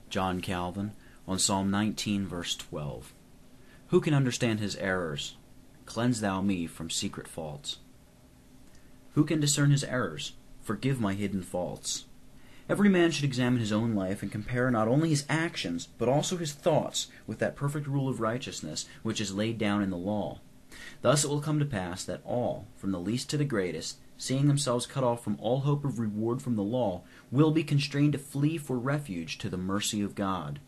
John Calvin, on Psalm 19, verse 12. Who can understand his errors? Cleanse thou me from secret faults. Who can discern his errors? Forgive my hidden faults. Every man should examine his own life and compare not only his actions, but also his thoughts with that perfect rule of righteousness which is laid down in the law. Thus it will come to pass that all, from the least to the greatest, seeing themselves cut off from all hope of reward from the law, will be constrained to flee for refuge to the mercy of God.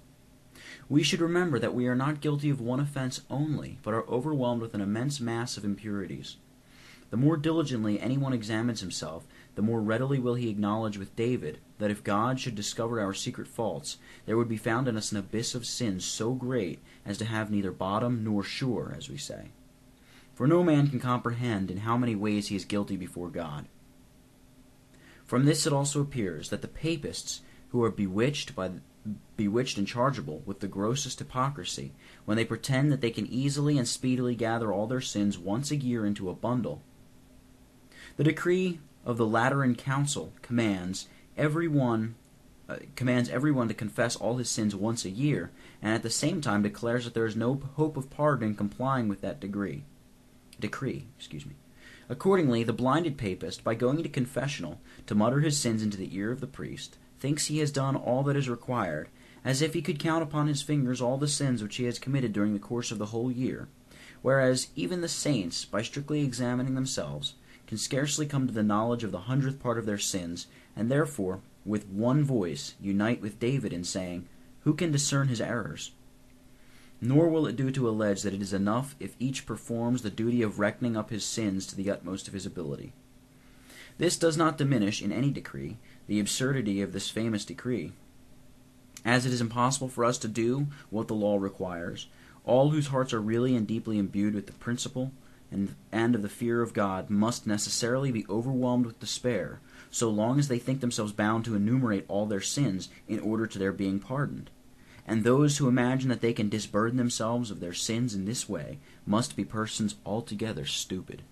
We should remember that we are not guilty of one offense only, but are overwhelmed with an immense mass of impurities. The more diligently anyone examines himself, the more readily will he acknowledge with David that if God should discover our secret faults, there would be found in us an abyss of sins so great as to have neither bottom nor shore, as we say. For no man can comprehend in how many ways he is guilty before God. From this it also appears that the papists, who are bewitched and chargeable with the grossest hypocrisy, when they pretend that they can easily and speedily gather all their sins once a year into a bundle. The decree of the Lateran Council commands everyone to confess all his sins once a year, and at the same time declares that there is no hope of pardon in complying with that decree. Accordingly, the blinded papist, by going into confessional to mutter his sins into the ear of the priest, thinks he has done all that is required, as if he could count upon his fingers all the sins which he has committed during the course of the whole year, whereas even the saints, by strictly examining themselves, can scarcely come to the knowledge of the 100th part of their sins, and therefore, with one voice, unite with David in saying, "Who can discern his errors?" Nor will it do to allege that it is enough if each performs the duty of reckoning up his sins to the utmost of his ability. This does not diminish in any decree the absurdity of this famous decree. As it is impossible for us to do what the law requires, all whose hearts are really and deeply imbued with the principle and of the fear of God must necessarily be overwhelmed with despair, so long as they think themselves bound to enumerate all their sins in order to their being pardoned. And those who imagine that they can disburden themselves of their sins in this way must be persons altogether stupid.